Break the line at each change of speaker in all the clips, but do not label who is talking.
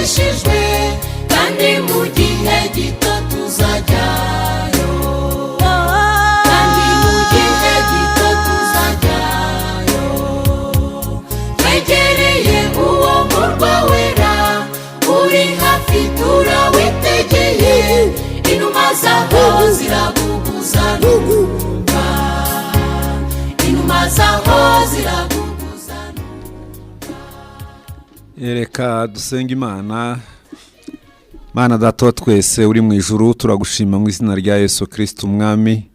turanesherejwe kandi mu gihe gito tuzajyayo, kandi mu gihe gito tuzajyayo. Twegereye uwo murwa wera uri hafi turawitegeye, inuma zaho ziraguguza numva, inuma zaho ziraguguza numva.
Reka dusenga Imana. Mana Data wa twese uri mu ijuru, turagushima mu izina rya Yesu Kristo umwami.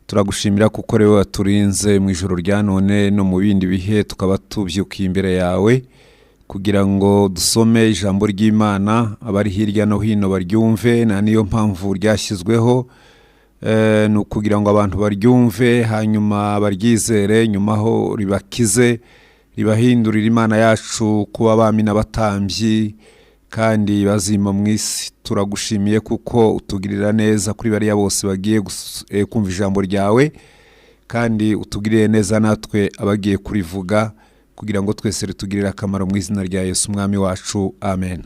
Turagushimira kuko rewe waturinze mu ijoro rya none no mu bindi bihe tukaba tubyukiye imbere yawe kugira ngo dusome ijambo ry'Imana, abari hirya no hino baryumve. Na niyo mpamvu ryashyizweho no kugira ngo abantu baryumve hanyuma baryizere, nyuma ho ribakize, ribahindurira Imana yacu kuba abami n'abatambyi kandi bazima mu isi. Turagushimiye kuko utugirira neza kuri bariya bose bagiye kumva ijambo ryawe, kandi utugirire neza natwe abagiye kurivuga, kugira ngo twese ritugirire akamaro mu izina rya Yesu umwami wacu, amen.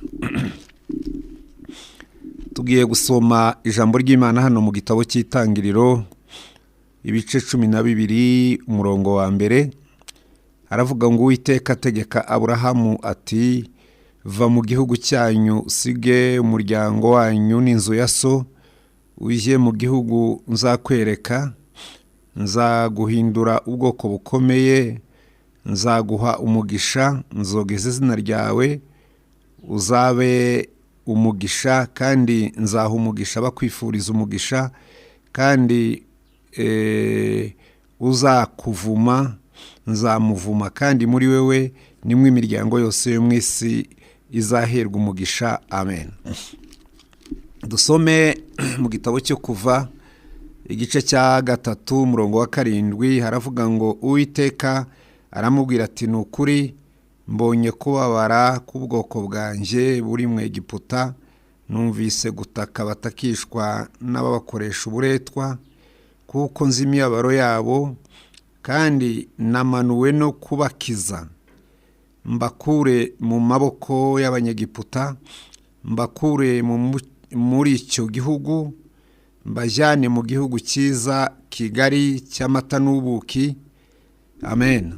Tugiye gusoma ijambo ry'Imana hano mu gitabo cy'Itangiriro ibice 12 umurongo wa mbere. Aravuga ngo Uwiteka ategeka Aburahamu ati, va mu gihugu cyanyu usige umuryango wanyu n'inzu ya so, uje mu gihugu nzakwereka, nzaguhindura ubwoko bukomeye, nzaguha umugisha, nzogeza izina ryawe, uzabe umugisha, kandi nzaha umugisha bakwifuriza umugisha, kandi uzakuvuma nzamuvuma, kandi muri wewe nimwe imiryango yose yo mu isi izaherwa umugisha, amen. Dusome mu gitabo cyo Kuva igice cya 3 umurongo wa 7. Haravuga ngo Uwiteka aramubwira ati, nukuri mbonye kubabara k'ubwoko bwanje buri mu Egiputa, numvise gutaka batakishwa n'ababakoresha uburetwa, kuko nzi imibabaro yabo, kandi namanuwe no kubakiza, mbakure mu maboko y'Abanyegiputa, mbakure muri icyo gihugu, mbajyane mu gihugu cyiza kigari cy'amata n'ubuki, amen.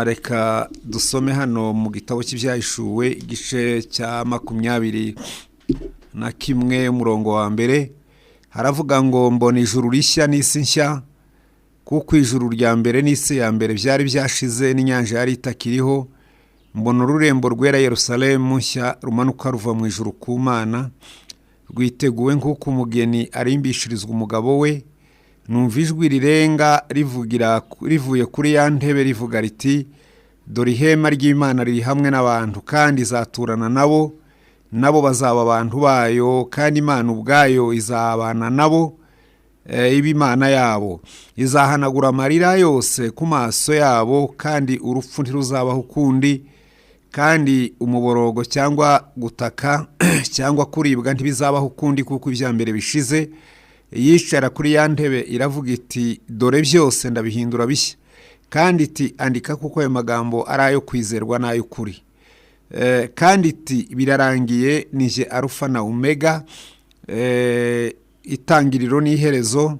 Reka dusome hano mu gitabo cy'Ibyahishuwe igice cya 21 umurongo wa mbere. Haravuga ngo mbona ijuru rishya n'isi nshya, kuko ijuru rya mbere n'isi ya mbere byari byashize, n'inyanja yari itakiriho. Mbona ururembo rwera Yerusalemu nshya rumanuka ruva mu ijuru ku Mana, rwiteguwe nk'uko umugeni arimbishirizwa umugabo we. Numva ijwi rirenga rivuye kuri ya ntebe rivuga riti, dore ihema ry'Imana riri hamwe n'abantu, kandi izaturana nabo, nabo bazaba abantu bayo, kandi Imana ubwayo izabana nabo, iba Imana yabo. Izahanagura amarira yose ku maso yabo, kandi urupfu ntiruzabaho ukundi, kandi umuborogo cyangwa gutaka cyangwa kuribwa ntibizabaho ukundi, kuko ibya mbere bishize. Yicara kuri ya ntebe iravuga iti, dore byose ndabihindura bishya, kandi iti andika, kuko ayo magambo ari ayo kwizerwa n'ay'ukuri. Kandi iti birarangiye, nije Arufa na Omega, itangiriro n'iherezo.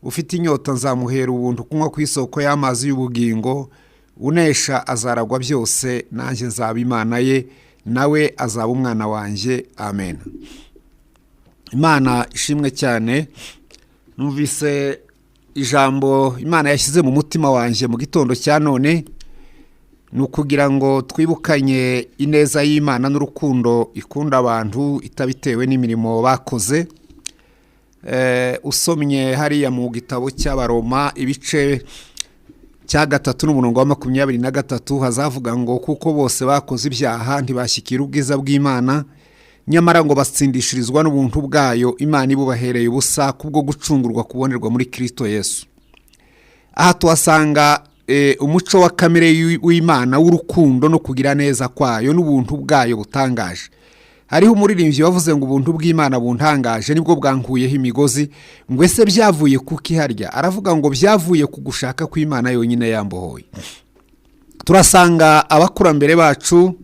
Ufite inyota nzamuhera ubuntu kunywa ku isoko y'amazi y'ubugingo, unesha azaragwa byose, nanjye nzaba Imana ye, nawe azaba umwana wanjye, amen. Imana ishimwe cyane. Numvise ijambo Imana yashyize mu mutima wanjye mu gitondo cya none, ni ukugira ngo twibukanye ineza y'Imana n'urukundo ikunda abantu itabitewe n'imirimo bakoze. Usomye hariya mu gitabo cy'Abaroma ibice cya 3 n'umurongo wa 23, hazavuga ngo kuko bose bakoze ibyaha ntibashyikira ubwiza bw'Imana, nyamara ngo batsindishirizwa n'ubuntu bwayo, Imana ibubahereye ubusa kubwo gucungurwa kubonerwa muri Kristo Yesu. Aha tuhasanga umuco wa kamere w'Imana w'urukundo no kugira neza kwayo n'ubuntu bwayo butangaje. Hariho umuririmbyi wavuze ngo ubuntu bw'Imana buntangaje nibwo bwankuyeho imigozi, ngo ese byavuye kuki harya? Aravuga ngo byavuye ku gushaka kw'Imana yonyine yambohoye. Turasanga abakurambere bacu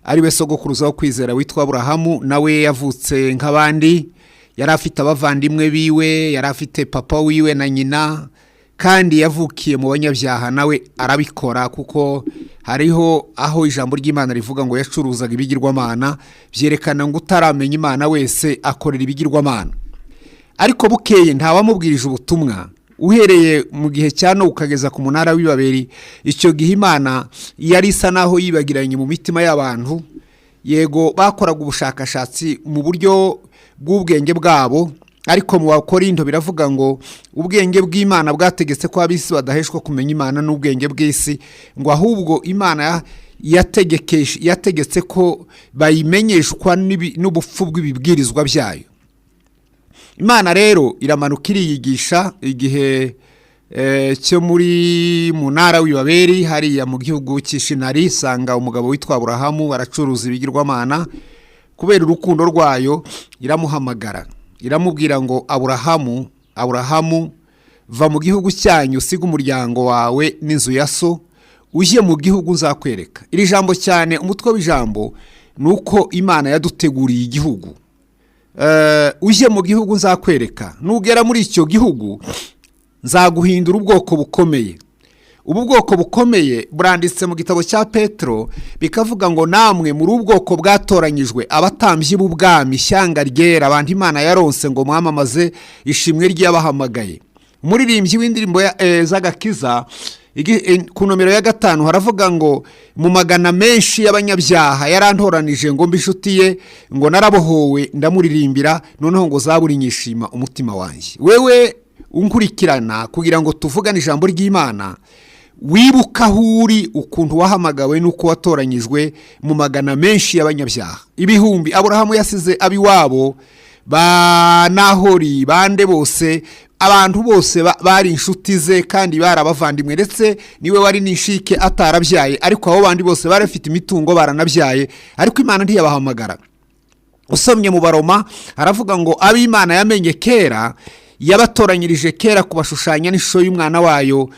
ari we sogokuruza wo kwizera witwa Aburahamu, nawe yavutse nk'abandi, yari afite abavandimwe biwe, yari afite papa wiwe na nyina, kandi yavukiye mu banyabyaha, nawe arabikora kuko hariho aho ijambo ry'Imana rivuga ngo yacuruzaga ibigirwamana, byerekana ngo utaramenya Imana wese akorera ibigirwamana. Ariko bukeye ntawamubwirije ubutumwa, uhereye mu gihe cya Nowa ukageza ku munara w'Ibabeli. Icyo gihe Imana yari isa naho yibagiranye mu mitima y'abantu. Yego bakoraga ubushakashatsi mu buryo bw'ubwenge bwabo, ariko mu Bakorinto biravuga ngo ubwenge bw'Imana bwategetse ko ab'isi badaheshwa kumenya Imana n'ubwenge bw'isi, ngo ahubwo Imana yategetse ko bayimenyeshwa n'ubupfu bw'ibibwirizwa byayo. Imana rero iramanuka iriyigisha igihe cyo muri munara w'Ibabeli hariya mu gihugu cy'Ishinari. Sanga umugabo witwa Aburahamu aracuruza ibigirwamana. Kubera urukundo rwayo iramuhamagara, iramubwira ngo Aburahamu, Aburahamu, va mu gihugu cyanyu, usiga umuryango wawe n'inzu ya so, ujye mu gihugu nzakwereka. Iri jambo cyane umutwe w'ijambo nuko Imana yaduteguriye igihugu. Ujye mu gihugu nzakwereka, nugera muri icyo gihugu nzaguhindura ubwoko bukomeye. Ubu bwoko bukomeye buranditse mu gitabo cya Petero, bikavuga ngo namwe muri ubwoko bwatoranyijwe, abatambyi b'ubwami, ishyanga ryera, abantu Imana yaronse ngo mwamamaze ishimwe ry'abahamagaye. Umuririmbyi w'indirimbo z'agakiza ku nomero ya 5 haravuga ngo mu magana menshi y'abanyabyaha yarantoranije ngo mbe inshuti ye, ngo narabohowe ndamuririmbira, noneho ngo zaburi nyishima umutima wanjye. Wewe unkurikirana kugira ngo tuvugane ijambo ry'Imana, wibuka huri ukuntu wahamagawe nuko watoranyijwe mu magana menshi y'abanyabyaha ibihumbi. Aburahamu yasize abiwabo, ba Nahori, bande bose, abantu bose bari inshuti ze kandi barabavandimwe, ndetse niwe wari n'inshike atarabyaye, ariko abo bandi bose bari bafite imitungo baranabyaye, ariko Imana ntiyabahamagara. Usomye mu Baroma haravuga ngo ab'Imana yamenye kera yabatoranyirije kera kubashushanya n'ishusho y'umwana wayo,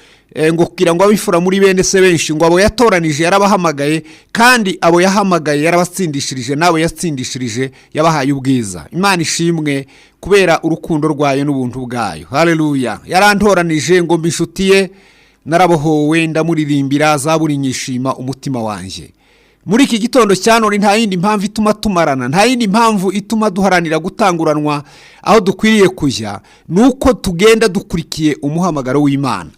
ngo kugira ngo abifura muri bene se benshi, ngo abo yatoranije yarabahamagaye, kandi abo yahamagaye yarabatsindishirije, nabo yatsindishirije yabahaye ubwiza. Imana ishimwe kubera urukundo rwayo n'ubuntu bwayo. Haleluya. Yarantoranije ngo mbe inshuti ye, narabohowe ndamuririmbira, zaburi nyishima umutima wanjye. Muri iki gitondo cya none nta yindi mpamvu ituma tumarana, nta yindi mpamvu ituma duharanira gutanguranwa aho dukwiriye kujya, nuko tugenda dukurikiye umuhamagaro w'Imana.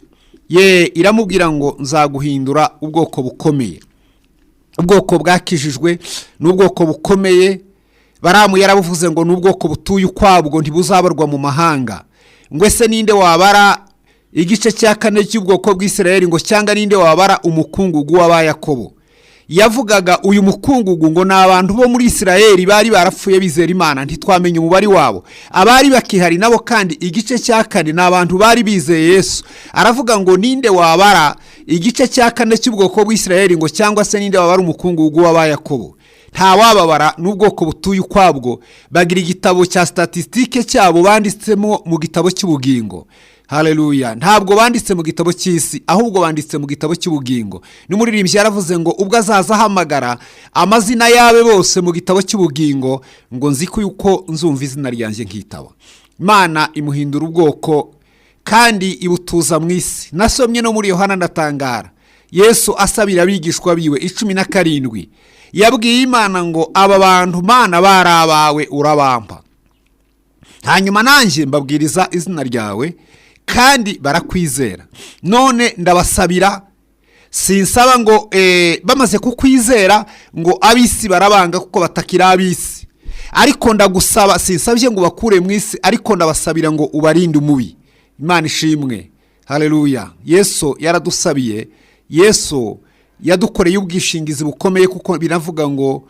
Iramubwira ngo nzaguhindura ubwoko bukomeye. Ubwoko bwakijijwe n'ubwoko bukomeye. Baramu yarabuvuze ngo n'ubwoko butuye ukwabwo ntibuzabarwa mu mahanga. Ngo ese ninde wabara igice cya 4 cy'ubwoko bw'Isirayeli, ngo cyangwa ninde wabara umukungugu w'Abayakobo? Yavugaga uyu mukungugu ngo n'abantu bo muri Isirayeli bari barapfuye bizera Imana, ntitwamenye umubari wabo. Abari bakihari nabo kandi igice cya 4 n'abantu bari bizeye Yesu. Aravuga ngo ninde wabara igice cya 4 cy'ubwoko bw'Isirayeli, ngo cyangwa se ninde wabara umukungugu w'Abayakobo? Nta wababara n'ubwoko butuye ukwabwo. Bagira igitabo cya statistike cyabo banditsemo mu gitabo cy'ubugingo. Haleluya. Ntabwo banditse mu gitabo cy'isi, ahubwo banditse mu gitabo cy'ubugingo. N'umuririmbyi yaravuze ngo ubwo azaza ahamagara amazina yabe bose mu gitabo cy'ubugingo, ngo nziko yuko nzumva izina ryanjye nkitaba. Imana imuhindura ubwoko kandi ibutuza mu isi. Nasomye no muri Yohana ndatangara. Yesu asabira abigishwa biwe 17, yabwiye Imana ngo aba bantu Mana barabawe urabampa, hanyuma nanjye mbabwiriza izina ryawe kandi barakwizera. None ndabasabira, sinsaba ngo bamaze kukwizera ngo ab'isi barabanga kuko batakira ab'isi, ariko ndagusaba, sinsabye ngo bakure mu isi, ariko ndabasabira ngo ubarinde umubi. Imana ishimwe. Haleluya. Yesu yaradusabiye. Yesu yadukoreye ubwishingizi bukomeye, kuko biravuga ngo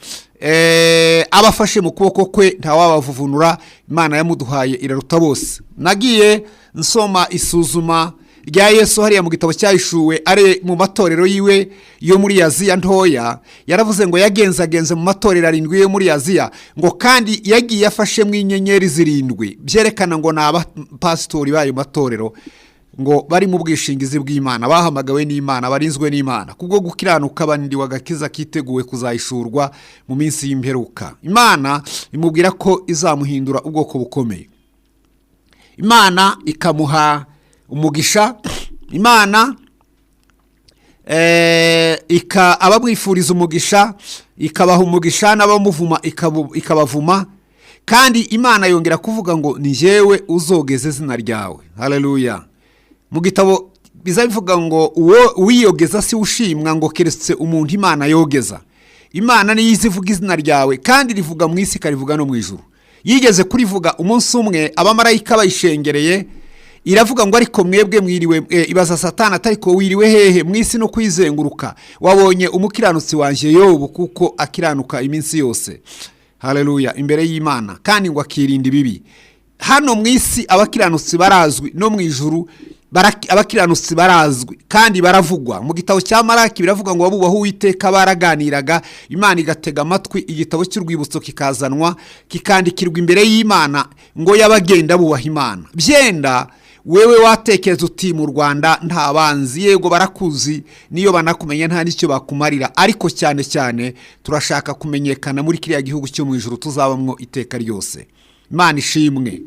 abafashe mu kuboko kwe ntawabavuvunura. Imana yamuduhaye iraruta bose. Nagiye nsoma isuzuma rya Yesu hariya mu gitabo cyahishuwe ari mu matorero yiwe yo muri Aziya ntoya. Yaravuze ngo yagenzagenze mu matorero 7 yo muri Aziya, ngo kandi yagiye afashe mu inyenyeri 7, byerekana ngo naba pastori bayo matorero ngo bari mu bwishingizi bw'Imana, bahamagawe n'Imana, barinzwe n'Imana, kubwo gukiranuka bandiwe agakiza kiteguwe kuzahishurwa mu minsi y'imperuka. Imana imubwira ko izamuhindura ubwoko bukomeye. Imana ikamuha umugisha. Imana abamwifuriza umugisha ikabaha umugisha, n'abamuvuma ikabavuma. Kandi Imana yongera kuvuga ngo ni jyewe uzogeza izina ryawe. Haleluya. Mu gitabo biza bivuga ngo uwo wiyogeza si ushimwa, ngo keretse umuntu Imana yogeza. Imana niyo izivuga izina ryawe, kandi rivuga mu isi ikarivuga no mu ijuru. Yigeze kurivuga umunsi umwe abamarayika bayishengereye, iravuga ngo ariko mwebwe mwiriwe, ibaza Satani atariko wiriwe hehe mu isi no kwizenguruka, wabonye umukiranutsi wanje Yobu kuko akiranuka iminsi yose. Haleluya. Imbere y'Imana, kandi ngo akirinda ibibi. Hano mu isi abakiranutsi barazwi, no mu ijuru abakiranutsi barazwi kandi baravugwa. Mu gitabo cya Maraki biravuga ngo abubaho Uwiteka baraganiraga, Imana igatega amatwi, igitabo cy'urwibutso kikazanwa kikandikirwa imbere y'Imana ngo yabagenda bubaha Imana. Byenda wewe watekereza uti mu Rwanda nta banzi, yego barakuzi, niyo banakumenya nta nicyo bakumarira, ariko cyane cyane turashaka kumenyekana muri kiriya gihugu cyo mu ijuru tuzabamwo iteka ryose. Imana ishimwe.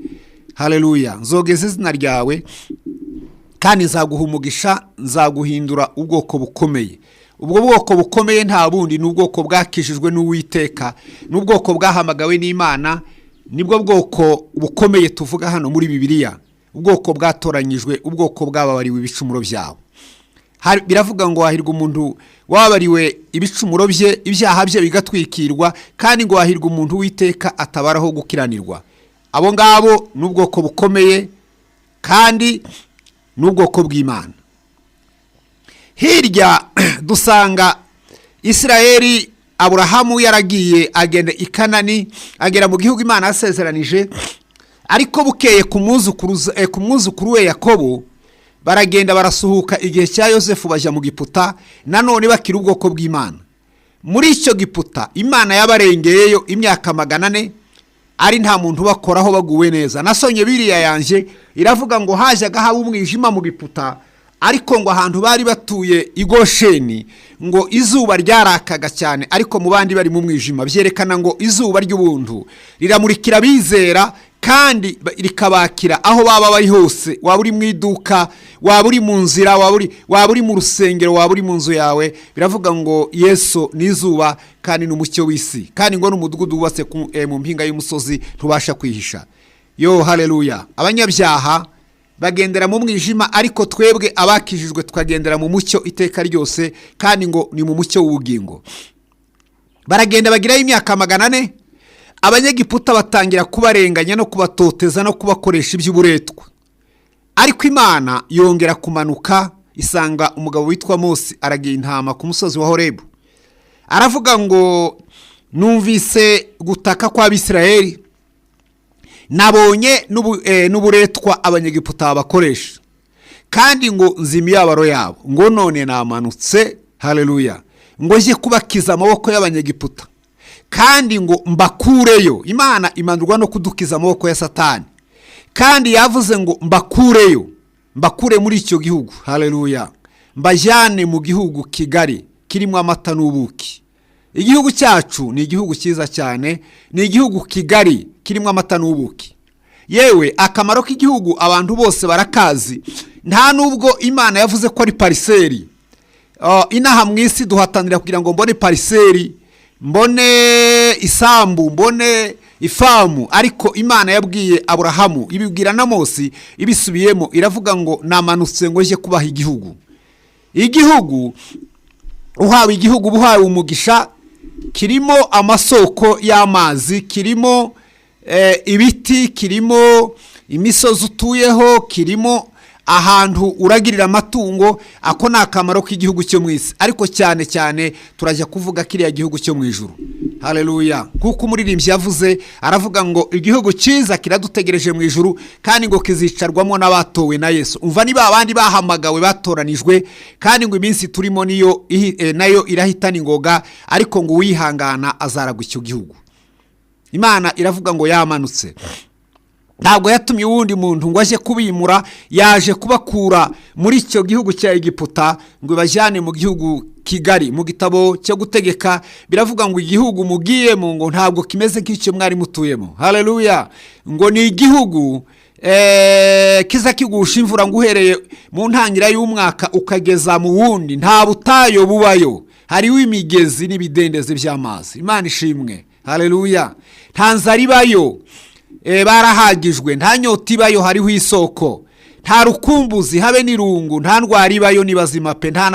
Haleluya. Nzogeza izina ryawe, kandi nzaguha umugisha, nzaguhindura ubwoko bukomeye. Ubwo bwoko bukomeye nta bundi ni ubwoko bwakijijwe n'Uwiteka, n'ubwoko bwahamagawe n'Imana. Nibwo bwoko bukomeye tuvuga hano muri Bibiliya, ubwoko bwatoranyijwe, ubwoko bwababariwe ibicumuro byabo. Biravuga ngo hahirwa umuntu wababariwe ibicumuro bye, ibyaha bye bigatwikirwa, kandi ngo hahirwa umuntu Uwiteka atabaraho gukiranirwa. Abo ngabo n'ubwoko bukomeye kandi n'ubwoko bw'Imana. Hirya dusanga Isirayeli, Aburahamu yaragiye agenda i Kanani, agera mu gihugu Imana yasezeranije, ariko bukeye ku mwuzukuru we Yakobo baragenda barasuhuka igihe cya Yosefu bajya mu Giputa, nanone bakira ubwoko bw'Imana. Muri icyo Giputa Imana yabarengeyeyo imyaka 400, ari nta muntu bakoraho baguwe neza. Nasonye Bibiliya yanje iravuga ngo hajyaga haba umwijima mu Giputa, ariko ngo ahantu bari batuye i Gosheni ngo izuba ryarakaga cyane, ariko mu bandi bari mu mwijima. Byerekana ngo izuba ry'ubuntu riramurikira bizera, kandi rikabakira aho baba bari hose. Waba uri mu iduka, waba uri mu nzira, waba uri mu rusengero, waba uri mu nzu yawe. Biravuga ngo Yesu ni izuba kandi n'umucyo w'isi, kandi ngo n'umudugudu wubatse mu mpinga y'umusozi ntubasha kwihisha. Yo haleluya. Abanyabyaha bagendera mu mwijima, ariko twebwe abakijijwe tukagendera mu mucyo iteka ryose, kandi ngo ni mu mucyo w'ubugingo. Baragenda bagirayo imyaka 400, Abanyegiputa batangira kubarenganya no kubatoteza no kubakoresha iby'uburetwa. Ariko Imana yongera kumanuka, isanga umugabo witwa Mose aragiye intama ku musozi wa Horebu. Aravuga ngo numvise gutaka kw'Abisirayeli, nabonye n'uburetwa Abanyegiputa bakoresha, kandi ngo nzi imibabaro yabo, ngo none namanutse. Haleluya. Ngo nje kubakiza amaboko y'Abanyegiputa, kandi ngo mbakureyo. Imana imandurwa no kudukiza amaboko ya Satani, kandi yavuze ngo mbakureyo, mbakure muri icyo gihugu. Haleluya. Mbajyane mu gihugu kigari kirimo amata n'ubuki. Igihugu cyacu ni igihugu cyiza cyane, ni igihugu kigari kirimo amata n'ubuki. Yewe akamaro k'igihugu abantu bose barakazi, nta nubwo Imana yavuze ko ari pariseri. Inaha mu isi duhatanira kugira ngo mbone pariseri, mbone isambu, mbone ifamu, ariko Imana yabwiye Aburahamu, ibibwira na Mose, ibisubiyemo iravuga ngo namanutse ngo nje kubaha igihugu. Igihugu uhawe igihugu buhawe umugisha, kirimo amasoko y'amazi, kirimo ibiti, kirimo imisozi utuyeho, kirimo ahantu uragirira amatungo. Ako ni akamaro k'igihugu cyo mu isi, ariko cyane cyane turajya kuvuga kiriya gihugu cyo mu ijuru. Haleluya. Kuko umuririmbyi yavuze, aravuga ngo igihugu cyiza kiradutegereje mu ijuru, kandi ngo kizicarwamo n'abatowe na Yesu. Umva niba abandi bahamagawe batoranijwe, kandi ngo iminsi turimo niyo nayo irahitana ingoga, ariko ngo uwihangana azaragwa icyo gihugu. Imana iravuga ngo yamanutse. ntabwo yatumye uwundi muntu ngo aje kubimura, yaje kubakura muri icyo gihugu cya Egiputa ngo ibajyane mu gihugu Kigali. Mu gitabo cyo Gutegeka biravuga ngo igihugu mugiyemo ngo ntabwo kimeze nk'icyo mwari mutuyemo. Haleluya! Ngo ni igihugu kiza kigusha imvura ngo uhereye mu ntangira y'umwaka ukageza mu wundi nta butayo bubayo, hariho imigezi n'ibidendezi by'amazi. Imana ishimwe. Haleluya! Nta nzara ibayo, barahagijwe, nta nyota ibayo, hariho isoko, nta rukumbuzi habe n'irungu, nta ndwara ibayo, ni bazima pe, nta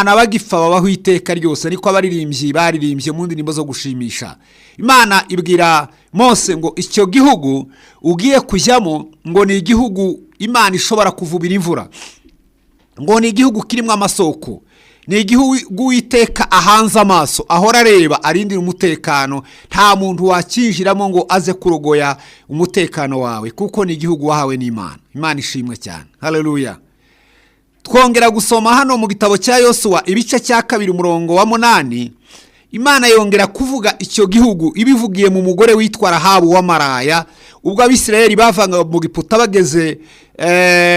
nabagipfa babaho iteka ryose. Niko abaririmbyi baririmbye mu ndirimbo zo gushimisha. Imana ibwira Mose ngo icyo gihugu ugiye kujyamo ngo ni igihugu Imana ishobora kuvubira imvura, ngo ni igihugu kirimo amasoko, ni igihugu Uwiteka ahanze amaso, ahora areba, arindira umutekano, nta muntu wakinjiramo ngo aze kurogoya umutekano wawe, kuko ni igihugu wahawe n'Imana. Imana ishimwe cyane. Haleluya! Twongera gusoma hano mu gitabo cya Yosuwa ibice cya 2 umurongo wa 8. Imana yongera kuvuga icyo gihugu ibivugiye mu mugore witwa Rahabu w'amaraya, ubwo Abisirayeli bavanga mu Giputa bageze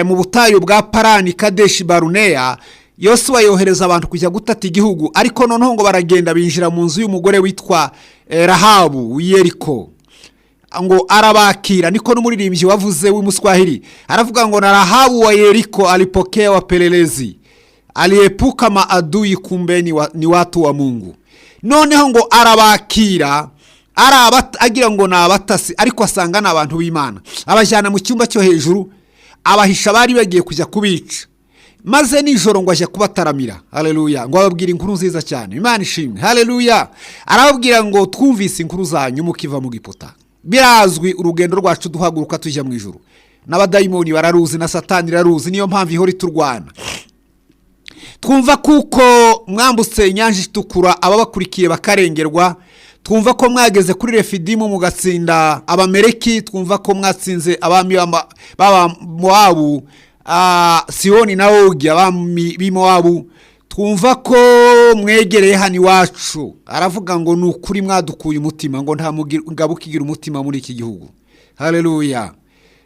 mu butayu bwa Parani Kadeshi Baruneya. Yosuwa yohereza abantu kujya gutata igihugu, ariko noneho ngo baragenda binjira mu nzu y'umugore witwa Rahabu w'Yeriko, ngo arabakira. Niko n'umuririmbyi wavuze w'Umuswahili aravuga ngo na Rahabu wa Yeriko alipokea wapelelezi, aliepuka maadui, kumbe ni watu wa Mungu. Noneho ngo arabakira, agira ngo nabatasi, ariko asanga n'abantu b'Imana, abajyana mu cyumba cyo hejuru, abahisha bari bagiye kujya kubica, maze nijoro ngo aje kubataramira. Haleluya! Ngo ababwira inkuru nziza cyane. Imana ishimwe. Haleluya! Arababwira ngo twumvise inkuru zanyu mukiva mu Giputa, birazwi urugendo rwacu duhaguruka tujya mu ijuru, n'abadayimoni bararuzi na Satani raruzi, niyo mpamvu ihora iturwana. Twumva kuko mwambutse inyanja itukura, ababakurikiye bakarengerwa. Twumva ko mwageze kuri Refidimu mugatsinda Abameleki. Twumva ko mwatsinze abami baba Moabu, Sihoni na Ogi, abami b'Imoabu. Twumva ko mwegereye hano iwacu. Aravuga ngo nukuri mwadukuye umutima, ngo nta mugabo ukigira umutima muri iki gihugu. Haleluya!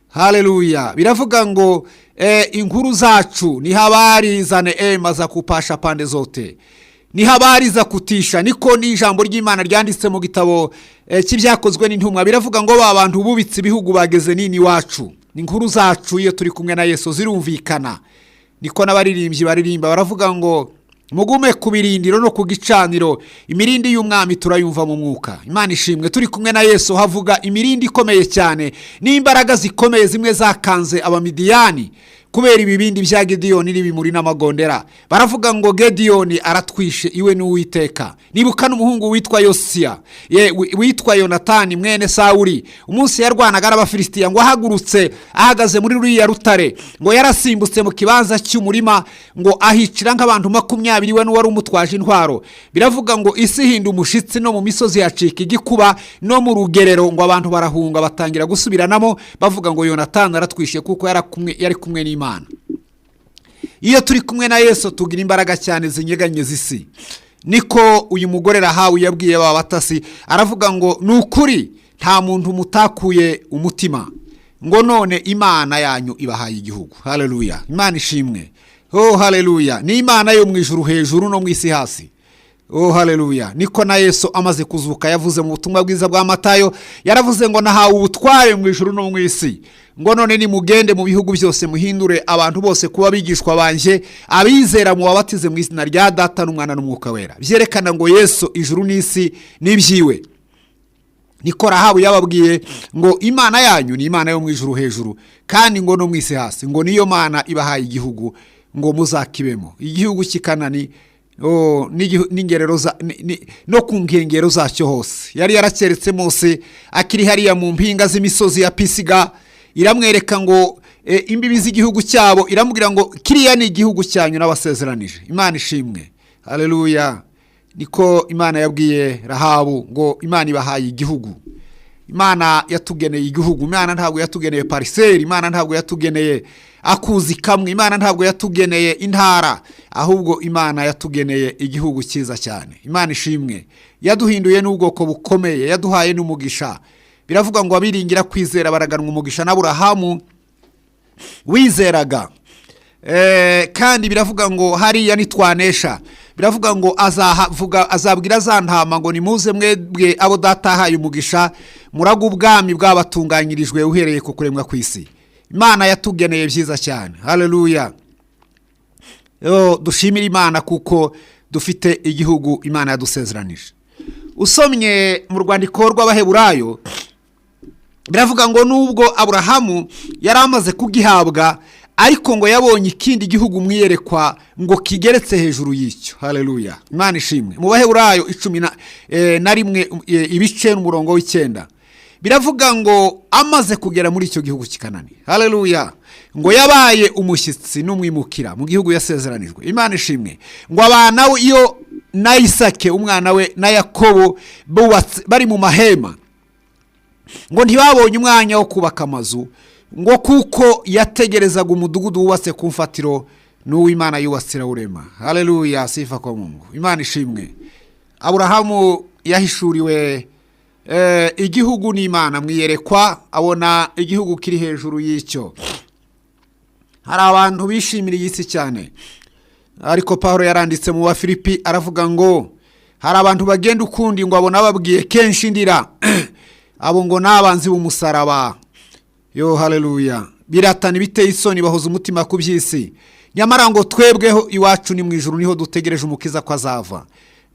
Haleluya! Biravuga ngo inkuru zacu ni habari za neema za kupasha pande zote, ni habari za kutisha. Niko ni ijambo ry'Imana ryanditse mu gitabo cy'ibyakozwe n'intumwa. Biravuga ngo ba bantu bubitse ibihugu bageze nini wacu. Ni inkuru zacu iyo turi kumwe na Yesu zirumvikana. Niko n'abaririmbyi baririmba baravuga ngo mugume ku birindiro no ku gicaniro, imirindi y'umwami turayumva mu mwuka. Imana ishimwe. Turi kumwe na Yesu havuga imirindi ikomeye cyane, n'imbaraga zikomeye zimwe zakanze Abamidiyani kubera ibibindi bya Gideyoni n'ibimuri n'amagondera. Baravuga ngo Gideyoni aratwishe iwe n'Uwiteka. Nibuka n'umuhungu witwa Yosiya, witwa Yonatani mwene Sawuli, umunsi yarwanaga n'Abafilisitiya, ngo ahagurutse ahagaze muri ruriya rutare, ngo yarasimbutse mu kibanza cy'umurima, ngo ahicira nk'abantu 20 we n'uwari umutwaje intwaro. Biravuga ngo isi hinda umushitsi, no mu misozi yacika igikuba, no mu rugerero ngo abantu barahunga batangira gusubiranamo bavuga ngo Yonatani aratwishe kuko yari kumwe n'Imana. Iyo turi kumwe na Yesu tugira imbaraga cyane zinyeganye z'isi. Niko uyu mugore Rahabu yabwiye aba batasi, aravuga ngo nukuri nta muntu mutakuye umutima, ngo none Imana yanyu ibahaye igihugu. Haleluya! Imana ishimwe. Oh haleluya! Ni Imana yo mu ijuru hejuru no mu isi hasi. Oh haleluya! Niko na Yesu amaze kuzuka yavuze mu butumwa bwiza bwa Matayo, yaravuze ngo nahawe ubutware mu ijuru no mu isi, ngo none ni mugende mu bihugu byose muhindure abantu bose kuba bigishwa banje, abizera mu babatize mu izina rya Data n'Umwana n'Umwuka wera. Byerekana ngo Yesu ijuru n'isi nibyiwe. Niko Rahabu yababwiye ngo Imana yanyu ni Imana yo mu ijuru hejuru, kandi ngo no mu isi hasi, ngo niyo Mana ibahaye igihugu ngo muzakibemo, igihugu cy'Ikanani n'ingerero no ku nkengero zacyo hose. Yari yarakeretse Mose akiri hariya mu mpinga z'imisozi ya Pisiga, iramwereka ngo imbibi z'igihugu cyabo, iramubwira ngo kiriya ni igihugu cyanyu n'abasezeranije. Imana ishimwe. Haleluya! Niko Imana yabwiye Rahabu ngo Imana ibahaye igihugu. Imana yatugeneye igihugu. Imana ntabwo yatugeneye pariseri, Imana ntabwo yatugeneye akuzi kamwe, Imana ntabwo yatugeneye intara, ahubwo Imana yatugeneye igihugu cyiza cyane. Imana ishimwe. Yaduhinduye n'ubwoko bukomeye, yaduhaye n'umugisha. biravuga ngo abiringira kwizera baraganwa umugisha n'Aburahamu wizeraga. Kandi biravuga ngo hariya nitwanesha, biravuga ngo azabwira za ntama ngo nimuze mwebwe abo datahaye umugisha muraga ubwami bwabatunganyirijwe uhereye ku kuremwa kw'isi. Imana yatugeneye byiza cyane. Haleluya. Dushimira Imana kuko dufite igihugu Imana yadusezeranije. Usomye mu rwandiko rw'Abaheburayo biravuga ngo nubwo Aburahamu yari amaze kugihabwa, ariko ngo yabonye ikindi gihugu mwiyerekwa ngo kigeretse hejuru y'icyo. Haleluya. Imana ishimwe. Mu Baheburayo 11 ibice n'umurongo w'9 biravuga ngo amaze kugera muri icyo gihugu cy'Ikanani. Haleluya. Ngo yabaye umushyitsi n'umwimukira mu gihugu yasezeranijwe. Imana ishimwe. Ngo abana iyo na Isake umwana we na Yakobo bari mu mahema, ngo ntibabonye umwanya wo kubaka amazu, ngo kuko yategerezaga umudugudu wubatse ku mfatiro n'uw'Imana yubatse urema. Haleluya. Sifa kwa Mungu. Imana ishimwe. Aburahamu yahishuriwe igihugu n'Imana mwiyerekwa, abona igihugu kiri hejuru y'icyo. Hari abantu bishimira isi cyane, ariko Paulo yaranditse mu Bafilipi aravuga ngo hari abantu bagenda ukundi ngo abona babwiye kenshi ndira abo ngo nabanzi b'umusaraba. Haleluya. Biratana biteye isoni, bahoza umutima ku by'isi. Nyamara ngo twebweho iwacu ni mu ijuru, niho dutegereje umukiza ko azava.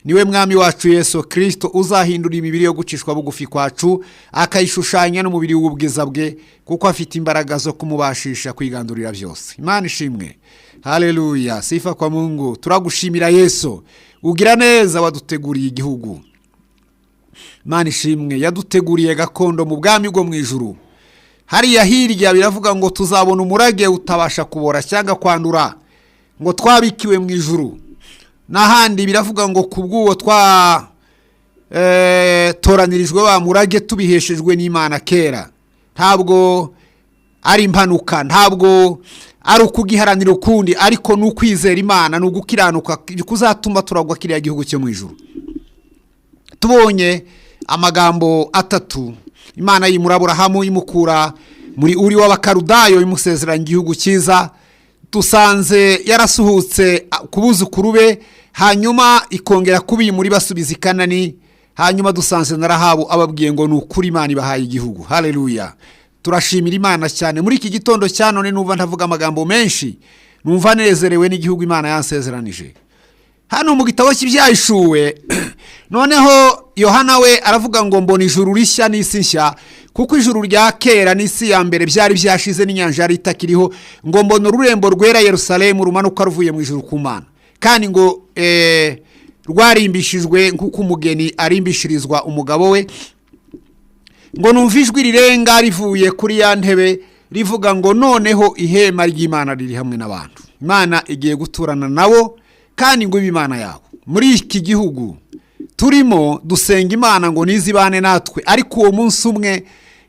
Niwe mwami wacu Yesu Kristo uzahindura imibiri yo gucishwa bugufi kwacu akayishushanya n'umubiri w'ubwiza bwe, kuko afite imbaraga zo kumubashisha kwigandurira byose. Imana ishimwe. Haleluya. Sifa kwa Mungu. Turagushimira Yesu, ugira neza, waduteguriye igihugu. Imana ishimwe. Yaduteguriye gakondo mu bwami bwo mu ijuru. Hariya hirya biravuga ngo tuzabona umurage utabasha kubora cyangwa kwandura, ngo twabikiwe mu ijuru. N'ahandi biravuga ngo kubw'uwo toranyirijwe wa murage tubiheshejwe n'Imana kera. Ntabwo ari impanuka, ntabwo ari ukugiharanira ukundi, ariko n'ukwizera Imana, n'ugukiranuka kuzatuma turagwa kiriya gihugu cyo mu ijuru. Tubonye amagambo atatu Imana yimura Aburahamu imukura muri Uri w'Abakarudayo imusezeranya igihugu cyiza. Dusanze yarasuhutse kubuzukuru be, hanyuma ikongera kubimura basubiza i Kanani. Hanyuma dusanze na Rahabu ababwiye ngo nukuri Imana ibahaye igihugu. Haleluya. Turashimira Imana cyane. Muri iki gitondo cyanone numva ntavuga amagambo menshi, numva nezerewe n'igihugu Imana yansezeranije. Hano mu gitabo cy'Ibyahishuwe noneho Yohana we aravuga ngo mbona ijuru rishya n'isi nshya, kuko ijuru rya kera n'isi ya mbere byari byashize n'inyanja yari itakiriho, ngo mbona ururembo rwera Yerusalemu rumanuka ruvuye mu ijuru ku Mana, kandi ngo rwarimbishijwe nk'uko umugeni arimbishirizwa umugabo we. Ngo numva ijwi rirenga rivuye kuri ya ntebe rivuga ngo noneho ihema ry'Imana riri hamwe n'abantu. Imana igiye guturana nabo, kandi ngo Imana yabo muri iki gihugu turimo dusenga Imana ngo nizibane natwe, ariko uwo munsi umwe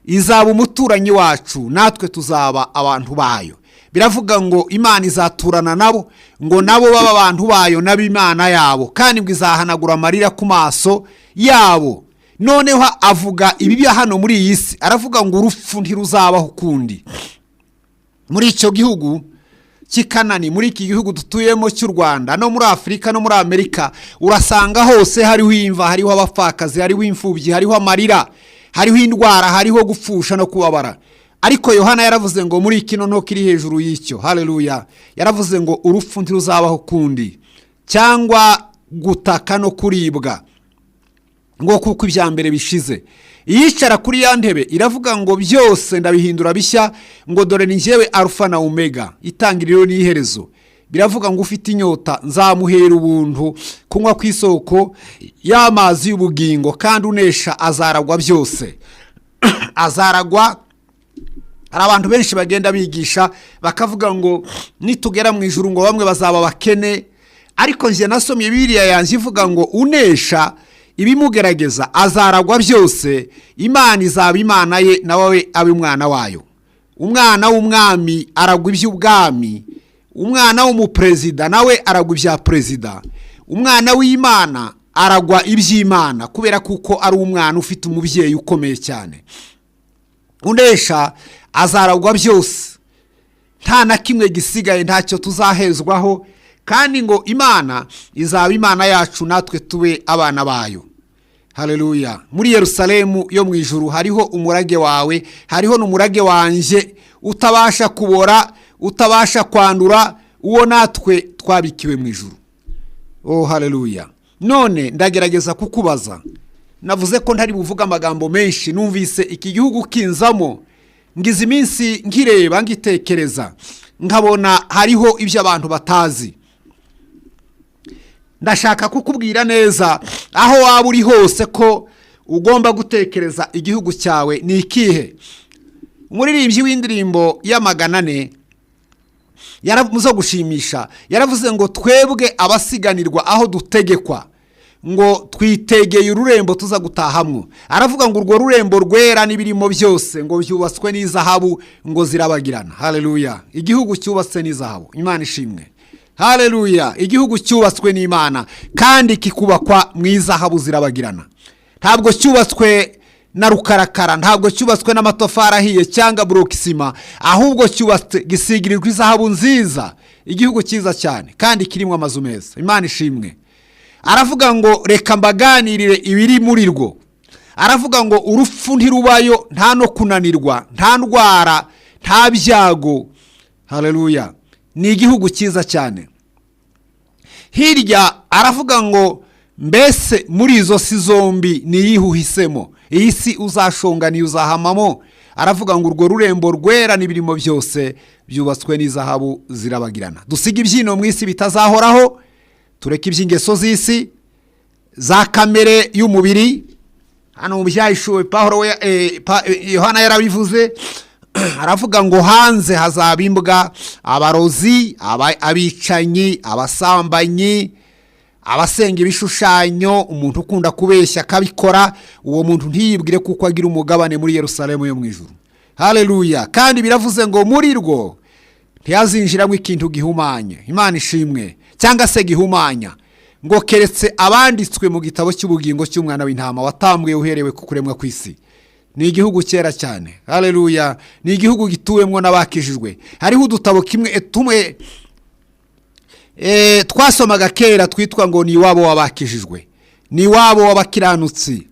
izaba umuturanyi wacu, natwe tuzaba abantu bayo. Biravuga ngo Imana izaturana nabo, ngo nabo baba abantu bayo n'ab'Imana yabo, kandi ngo izahanagura amarira ku maso yabo. Noneho avuga ibi hano muri iyi si, aravuga ngo urupfu ntiruzabaho ukundi muri icyo gihugu cy'Ikanani. Muri iki gihugu dutuyemo cy'u Rwanda, no muri Afurika no muri Amerika, urasanga hose hariho imva, hariho abapfakazi, hariho imfubyi, hariho amarira, hariho indwara, hariho gupfusha no kubabara. Ariko Yohana yaravuze ngo muri kino no kiri hejuru y'icyo. Haleluya. Yaravuze ngo urupfu ntiruzabaho kundi, cyangwa gutaka no kuribwa, ngo kuko ibyambere bishize. Yicara kuri ya ntebe iravuga ngo byose ndabihindura bishya, ngo dore ni njyewe Alpha na Omega, itangiriro n'iherezo. Biravuga ngo ufite inyota nzamuhera ubuntu kunywa ku isoko y'amazi y'ubugingo, kandi unesha azaragwa byose. Azaragwa. Hari abantu benshi bagenda bigisha bakavuga ngo nitugera mu ijuru ngo bamwe bazaba bakene, ariko nje nasomye Bibiliya yanjye ivuga ngo unesha ibimugerageza azaragwa byose. Imana izaba Imana ye, nawe abe umwana wayo. Umwana w'umwami aragwa iby'ubwami, umwana w'umuperezida nawe aragwa ibya perezida, umwana w'Imana aragwa iby'Imana kubera kuko ari umwana ufite umubyeyi ukomeye cyane. Unesha azaragwa byose, nta na kimwe gisigaye, ntacyo tuzahezwaho, kandi ngo Imana izaba Imana yacu natwe tube abana bayo. Haleluya. Muri Yerusalemu yo mu ijuru hariho umurage wawe, hariho n'umurage wanje utabasha kubora, utabasha kwandura, uwo natwe twabikiwe mu ijuru. Oh haleluya. None ndagerageza kukubaza, navuze ko ntari buvuga amagambo menshi, numvise iki gihugu kinzamo, ngize iminsi nkireba ngitekereza, nkabona hariho ibyo abantu batazi. Ndashaka kukubwira neza aho waba uri hose ko ugomba gutekereza igihugu cyawe ni ikihe. Umuririmbyi w'indirimbo ya400 yaravuze gushimisha, yaravuze ngo twebwe abasiganirwa aho dutegekwa, ngo twitegeye ururembo tuza gutahamwo. Aravuga ngo urwo rurembo rwera n'ibirimo byose ngo byubatswe n'izahabu ngo zirabagirana. Haleluya. Igihugu cyubatswe n'izahabu, Imana ishimwe. Haleluya. Igihugu cyubatswe n'Imana kandi kikubakwa mu izahabu zirabagirana. Ntabwo cyubatswe na rukarakara, ntabwo cyubatswe n'amatafari ahiye cyangwa burokisima, ahubwo cyubatswe gisigirirwa izahabu nziza. Igihugu cyiza cyane kandi kirimo amazu meza, Imana ishimwe. Aravuga ngo reka mbaganirire ibiri muri rwo. Aravuga ngo urupfu ntirubayo, nta no kunanirwa, nta ndwara, nta byago. Haleluya. Ni igihugu cyiza cyane. Hirya aravuga ngo mbese muri izo si zombi niyihuhisemo, iyi si uzashonga ni uzahamamo. Aravuga ngo urwo rurembo rwera n'ibirimo byose byubatswe n'izahabu zirabagirana. Dusiga ibyino mu isi bitazahoraho, tureke iby'ingeso z'isi, za kamere y'umubiri. Hano mu byahishuwe Yohana yarabivuze, aravuga ngo hanze hazaba imbwa, abarozi, abicanyi, abasambanyi, abasenga ibishushanyo, umuntu ukunda kubeshya akabikora, uwo muntu ntiyibwire kuko agira umugabane muri Yerusalemu yo mu ijuru. Haleluya. Kandi biravuze ngo muri rwo ntiyazinjiramo ikintu gihumanye, Imana ishimwe, cyangwa se gihumanya, ngo keretse abanditswe mu gitabo cy'ubugingo cy'umwana w'intama watambwe uherewe ku kuremwa kw'isi. Ni igihugu cyera cyane. Haleluya. Ni igihugu gituwemwo n'abakijijwe. Hariho udutabo kimwe tumwe twasomaga kera twitwa ngo ni iwabo w'abakijijwe, ni iwabo w'abakiranutsi.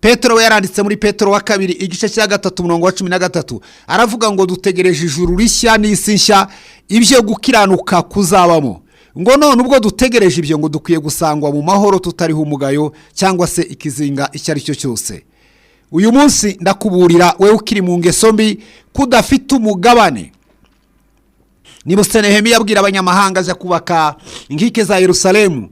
Petero we yaranditse muri Petero wa 2 igice cya 3:13 aravuga ngo dutegereje ijuru rishya n'isi nshya, ibyo gukiranuka kuzabamo. Ngo none ubwo dutegereje ibyo, ngo dukwiye gusangwa mu mahoro tutariho umugayo cyangwa se ikizinga icyo ari cyo cyose. Uyu munsi ndakuburira wewe ukiri mu ngeso mbi kudafite umugabane. Niba Nehemiya yabwira abanyamahanga aza kubaka inkike za Yerusalemu,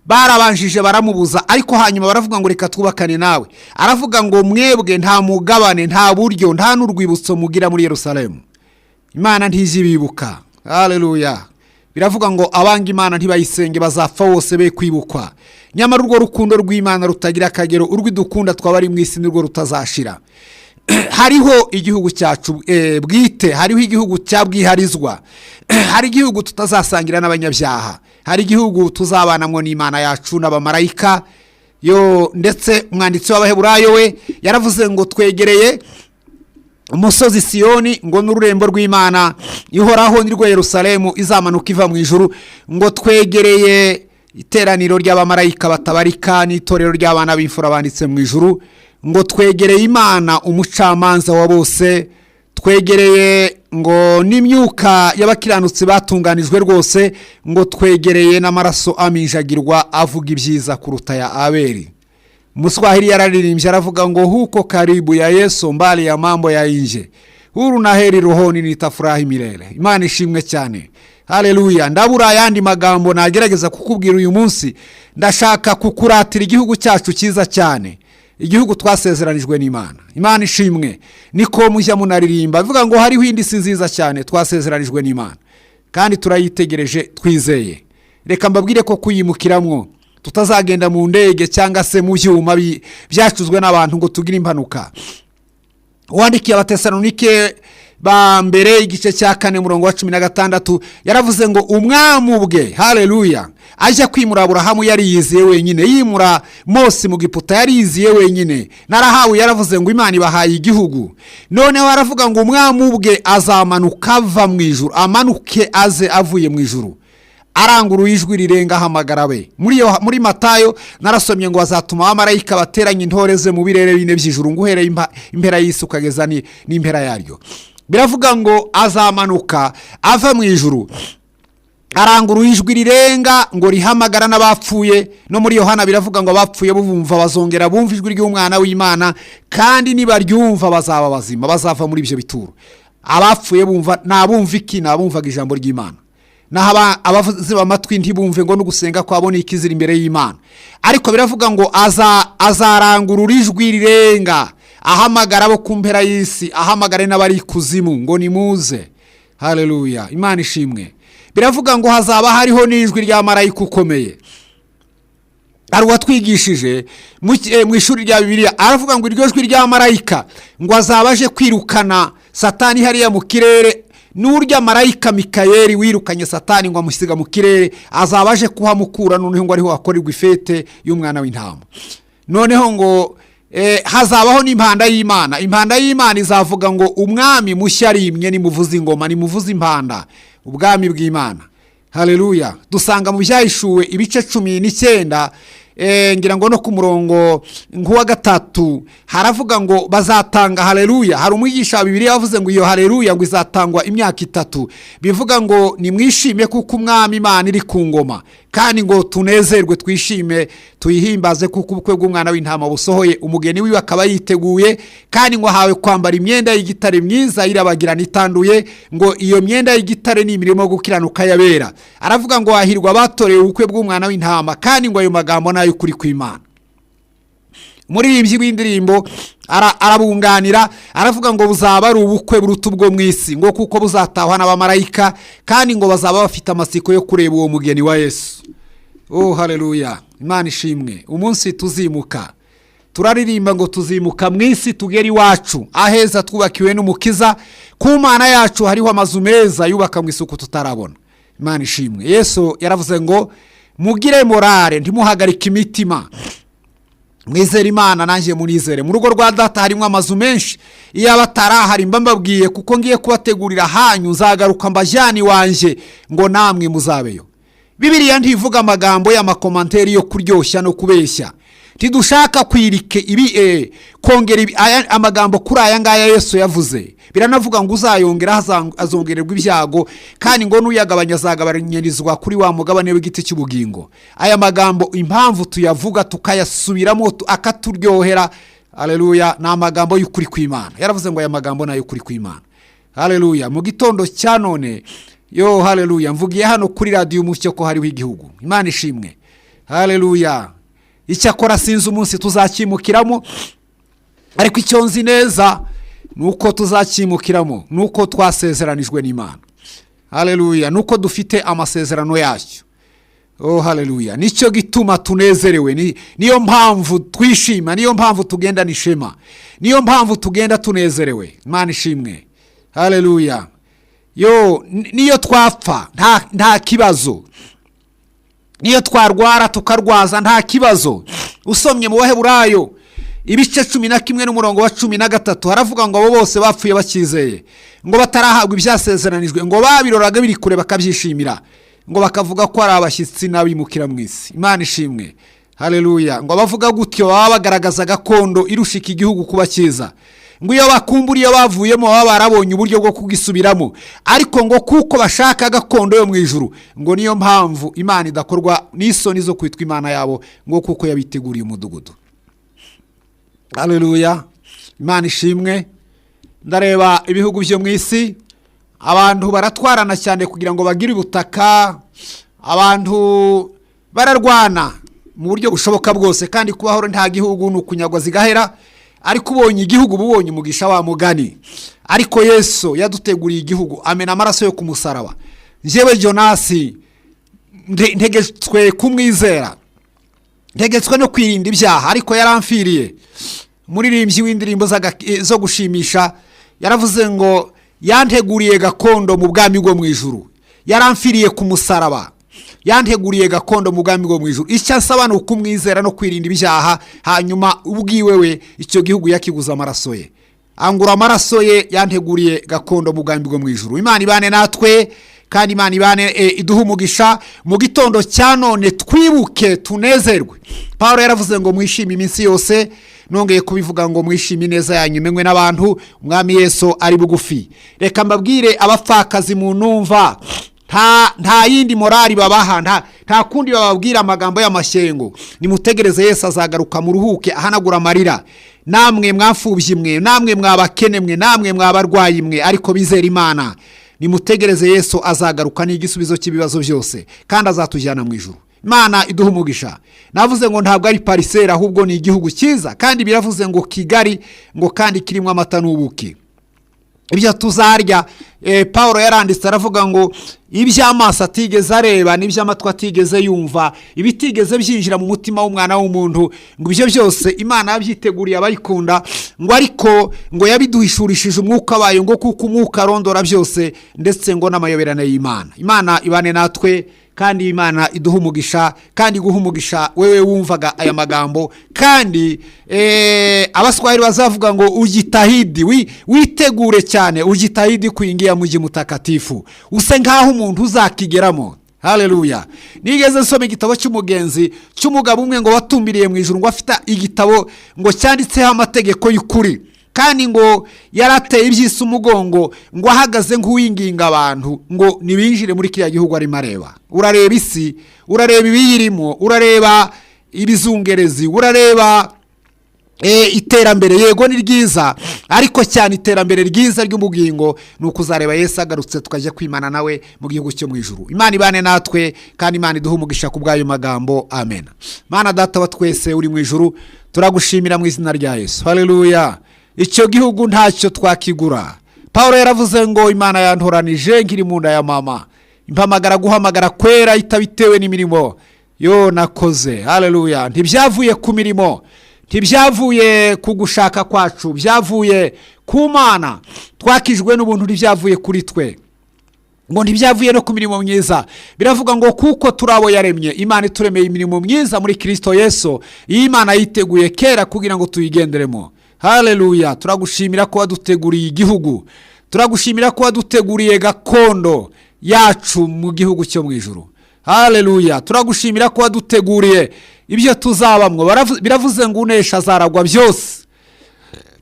barabanjije baramubuza, ariko hanyuma baravuga ngo reka twubakane nawe. Aravuga ngo mwebwe nta mugabane, nta buryo, nta n'urwibutso mugira muri Yerusalemu. Imana ntizibibuka. Haleluya. Biravuga ngo abanga Imana ntibayisenge bazapfa bose be kwibukwa. Nyamara urwo rukundo rw'Imana rutagira akagero, urwidukunda twabari mu isi nirwo rutazashira. Hariho igihugu cyacu bwite, hariho igihugu cyabwiharizwa, hari igihugu tutazasangira n'abanyabyaha, hari igihugu tuzabanamwo n'Imana yacu n'abamarayika. Yo ndetse umwanditsi w'Abaheburayo we yaravuze ngo twegereye umusozi Siyoni, ngo n'ururembo rw'Imana ihoraho nirwo Yerusalemu izamanuka iva mu ijuru, ngo twegereye iteraniro ry'abamarayika batabarika n'itorero ry'abana b'imfura banditse mu ijuru, ngo twegereye Imana umucamanza wa bose, twegereye ngo n'imyuka y'abakiranutsi batunganijwe rwose, ngo twegereye n'amaraso aminjagirwa avuga ibyiza kuruta ya Abeli. Muswahili yararirimbye aravuga ngo huko karibu ya Yesu mbali ya mambo ya nje, huru na heri rohoni nitafurahi milele. Imana ishimwe cyane. Haleluya. Ndabura ayandi magambo nagerageza kukubwira uyu munsi. Ndashaka kukuratira igihugu cyacu cyiza cyane, igihugu twasezeranijwe n'Imana. Imana ishimwe. Niko mujya munaririmba bivuga ngo hariho indi si nziza cyane twasezeranijwe n'Imana, kandi turayitegereje twizeye. Reka mbabwire ko kuyimukiramwo tutazagenda mu ndege cyangwa se mu byuma byacuzwe n'abantu ngo tugire impanuka. Wandikiye Abatesalonike ba mbere igice cya 4 umurongo wa 16 yaravuze ngo umwami ubwe, haleluya, ajya kwimura Aburahamu yari yiziye wenyine, yimura Mose mu Giputa yari yiziye wenyine, narahawe yaravuze ngo Imana ibahaye igihugu. Noneho aravuga ngo umwami ubwe azamanuka ava mu ijuru, amanuke aze avuye mu ijuru, arangurura ijwi rirenga ahamagara be. Muri Matayo narasomye ngo azatuma abamarayika bateranya intore ze mu birere bine by'ijuru, ngo uhereye impera y'isi ukageza n'impera yaryo. Biravuga ngo azamanuka ava mu ijuru, arangurura ijwi rirenga ngo rihamagara n'abapfuye. No muri Yohana biravuga ngo abapfuye bumva bazongera bumva ijwi ry'umwana w'Imana, kandi nibaryumva bazaba bazima, bazava muri ibyo bituro. Abapfuye bumva nabumva iki? Nabumvaga ijambo ry'Imana. Naho abaziba amatwi ntibumve ngo no gusenga kwabo ni ikizira imbere y'Imana. Ariko biravuga ngo azarangurura ijwi rirenga ahamagara abo kumpera y'isi, ahamagare n'abari kuzimu ngo nimuze. Haleluya, Imana ishimwe. Biravuga ngo hazaba hariho n'ijwi rya marayika ukomeye. Ari watwigishije mu ishuri rya Bibiliya, aravuga ngo iryo jwi rya marayika ngo azabaje kwirukana Satani hariya mu kirere. N'urya marayika Mikayeli wirukanye Satani ngo amusiga mu kirere, azabaje kuhamukura, noneho ngo ariho akorerwa ifete y'umwana w'intama. Noneho ngo hazabaho n'impanda y'Imana. Impanda y'Imana izavuga ngo umwami mushya arimye, nimuvuze ingoma, nimuvuze impanda, ubwami bw'Imana. Haleluya. Dusanga mu Byahishuwe ibice 19 ngira ngo no ku murongo nk'uwa 3 haravuga ngo bazatanga haleluya. Hari umwigisha wa Bibiliya yavuze ngo iyo haleluya ngo izatangwa imyaka 3. Bivuga ngo nimwishime kuko umwami Imana iri ku ngoma, kandi ngo tunezerwe twishime tuyihimbaze kuko ubukwe bw'umwana w'intama busohoye, umugeni wiwe akaba yiteguye, kandi ngo hawe kwambara imyenda y'igitare myiza irabagirana itanduye, ngo iyo myenda y'igitare ni imirimo yo gukiranuka yabera. Aravuga ngo hahirwa abatorewe ubukwe bw'umwana w'intama, kandi ngo ayo magambo nayo kuri kw'Imana. Muri ibyo bindirimbo arabunganira, aravuga ngo buzaba ari ubukwe buruta ubwo mu isi, ngo kuko buzatahwa n'abamarayika, kandi ngo bazaba bafite amasiko yo kureba uwo mugeni wa Yesu. Oh haleluya, Imana ishimwe. Umunsi tuzimuka, turaririmba ngo tuzimuka mu isi tugera iwacu aheza twubakiwe n'umukiza. Ku Mana yacu hariho amazu meza yubaka mu isuku tutarabona. Imana ishimwe. Yesu yaravuze ngo mugire morale, ntimuhagarike imitima, mwizere Imana nanjye munizere. Mu rugo rwa Data harimo amazu menshi, iyo abatarahari mbabwiye, kuko ngiye kubategurira hanyu, nzagaruka mbajyane iwanje ngo namwe muzabeyo. Bibiliya ntivuga amagambo y'amakomanteri yo kuryoshya no kubeshya. Tidushaka kwirike ibi kongera amagambo kuri aya ngaya Yesu yavuze. Biranavuga ngo uzayongera azongererwa ibyago, kandi ngo nuyagabanya azagabanyirizwa kuri wa mugabane w'igiti cy'ubugingo. Aya magambo impamvu tuyavuga tukayasubiramo akaturyohera, haleluya, na amagambo y'ukuri kw'Imana. Yaravuze ngo aya magambo nayo kuri kw'Imana. Haleluya. Mu gitondo cya none, yo haleluya, mvugiye hano kuri radio Umucyo ko hariho igihugu. Imana ishimwe. Haleluya. Icyakora sinzi umunsi tuzakimukiramo, ariko icyo nzi neza nuko tuzakimukiramo, nuko twasezeranijwe n'Imana. Haleluya. Nuko dufite amasezerano yacyo. Oh haleluya. Nicyo gituma tunezerewe, niyo mpamvu twishima, niyo mpamvu tugenda nishema, niyo mpamvu tugenda tunezerewe. Imana ishimwe. Haleluya. Yo niyo twapfa nta kibazo, niyo twarwara tukarwaza nta kibazo. Usomye mu Baheburayo ibice 11 n'umurongo wa 13 haravuga ngo abo bose bapfuye bakizeye, ngo batarahabwa ibyasezeranijwe, ngo babiroraga biri kure bakabyishimira, ngo bakavuga ko ari abashyitsi n'abimukira mu isi. Imana ishimwe. Haleluya. Ngo bavuga gutyo baba bagaragaza gakondo irushika igihugu kuba cyiza, ngo iyo bakumbura iyo bavuyemo baba barabonye uburyo bwo kugisubiramo, ariko ngo kuko bashaka gakondo yo mu ijuru, ngo niyo mpamvu Imana idakorwa n'isoni zo kwitwa Imana yabo, ngo kuko yabiteguriye umudugudu. Haleluya. Imana ishimwe. Ndareba ibihugu byo mu isi, abantu baratwarana cyane kugira ngo bagire ubutaka, abantu bararwana mu buryo bushoboka bwose, kandi kubaho nta gihugu n'ukunyagwa zigahera. Ariko ubonye igihugu bubonye umugisha wa mugani. Ariko Yesu yaduteguriye igihugu, amena amaraso yo kumusaraba. Njyewe Jonasi ntegetswe kumwizera, ntegetswe no kwirinda ibyaha, ariko yaramfiriye. Muririmbyi w'indirimbo zo gushimisha yaravuze ngo yanteguriye gakondo mu bwami bwo mu ijuru, yaramfiriye ku musaraba, yanteguriye gakondo mu bwami bwo mu ijuru. icyo asaba ni ukumwizera no kwirinda ibyaha, hanyuma ubwiwe we icyo gihugu yakiguze amaraso ye, angura amaraso ye, yanteguriye gakondo mu bwami bwo mu ijuru. Imana ibane natwe kandi Imana ibane iduha umugisha mu gitondo cya none. Twibuke tunezerwe. Pawulo yaravuze ngo mwishime iminsi yose, nongeye kubivuga ngo mwishime ineza yanyu imenywe n'abantu, umwami Yesu ari bugufi. Reka mbabwire abapfakazi mu numva, nta yindi morali babaha, nta kundi bababwira amagambo y'amashyengo. Nimutegereze Yesu azagaruka, muruhuke ahanagura amarira. Namwe mwafubye mwe, namwe mwabakene mwe, namwe mwabarwayi mwe, ariko bizera Imana. Nimutegereze Yesu azagaruka n'igisubizo cy'ibibazo byose, kandi azatujyana mu ijuru. Imana iduha umugisha. Navuze ngo ntabwo ari parisera, ahubwo ni igihugu cyiza, kandi biravuze ngo Kigali, ngo kandi kirimo amata n'ubuki. Ibyo tuzarya, Pawulo yaranditse aravuga ngo iby'amaso atigeze areba n'iby'amatwi atigeze yumva, ibitigeze byinjira mu mutima w'umwana w'umuntu, ngo ibyo byose Imana yabyiteguriye abayikunda, ngo ariko ngo yabiduhishurishije umwuka wayo, ngo kuko umwuka arondora byose, ndetse ngo n'amayoberane y'Imana. Imana ibane natwe kandi Imana iduha umugisha, kandi guha umugisha wewe wumvaga aya magambo. Kandi abaswahili bazavuga ngo ujitahidi, witegure cyane, ujitahidi kuingia mji mutakatifu, use nkaho umuntu uzakigeramo. Haleluya. Nigeze nsoma igitabo cy'umugenzi cy'umugabo umwe ngo watumbiriye mu ijuru, ngo afite igitabo ngo cyanditseho amategeko y'ukuri, kandi ngo yarateye ibyisi umugongo, ngo ahagaze nk'uwinginga abantu ngo nibinjire muri kiriya gihugu arimo areba. Urareba isi, urareba ibiyirimo, urareba ibizungerezi, urareba iterambere. Yego ni ryiza, ariko cyane iterambere ryiza ry'umugingo ni ukuzareba Yesu agarutse, tukajya kwimana nawe mu gihugu cyo mu ijuru. Imana ibane natwe kandi Imana iduha umugisha ku bw'ayo magambo. Amen. Mana data wa twese uri mu ijuru, turagushimira mu izina rya Yesu. Haleluya. Icyo gihugu ntacyo twakigura. Pawulo yaravuze ngo Imana yantoranije nkiri mu nda ya mama, impamagara guhamagara kwera itabitewe n'imirimo yo nakoze. Haleluya. Ntibyavuye ku mirimo, ntibyavuye ku gushaka kwacu, byavuye ku Mana. Twakijwe n'ubuntu, ntibyavuye kuri twe, ngo ntibyavuye no ku mirimo myiza. Biravuga ngo kuko turabo yaremye, Imana ituremeye imirimo myiza muri Kristo Yesu, iyi Imana yiteguye kera kugira ngo tuyigenderemo. Haleluya. Turagushimira ko waduteguriye igihugu, turagushimira ko waduteguriye gakondo yacu mu gihugu cyo mu ijuru. Haleluya. Turagushimira ko waduteguriye ibyo tuzabamwo. Biravuze ngo unesha azaragwa byose.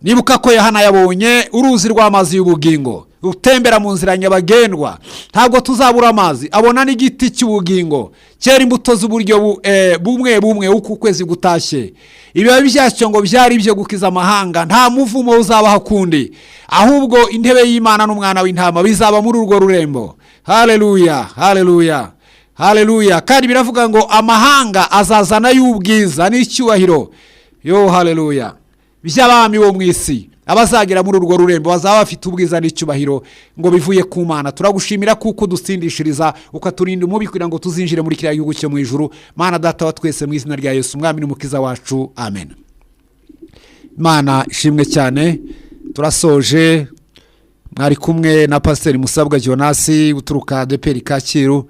Nibuka ko Yohana yabonye uruzi rw'amazi y'ubugingo rutembera mu nzira nyabagendwa. Ntabwo tuzabura amazi. Abona n'igiti cy'ubugingo cyera imbuto z'uburyo bumwe uko ukwezi gutashye. Ibibabi byacyo ngo byari ibyo gukiza amahanga, nta muvumo uzabaho kundi, ahubwo intebe y'Imana n'umwana w'intama bizaba muri urwo rurembo. Haleluya. Haleluya. Haleluya. Kandi biravuga ngo amahanga azazana y'ubwiza n'icyubahiro. Yo haleluya. By'abami bo mu isi, abazagera muri urwo rurembo bazaba bafite ubwiza n'icyubahiro ngo bivuye ku Mana. Turagushimira kuko dusindishiriza ukaturinda umubi kugira ngo tuzinjire muri kiriya gihugu cyo mu ijuru. Mana data wa twese mu izina rya Yesu umwami n'umukiza wacu. Amen. Mana ishimwe cyane. Turasoje. Mwari kumwe na Pastor Musabwa Jonas uturuka ADEPR Kacyiru.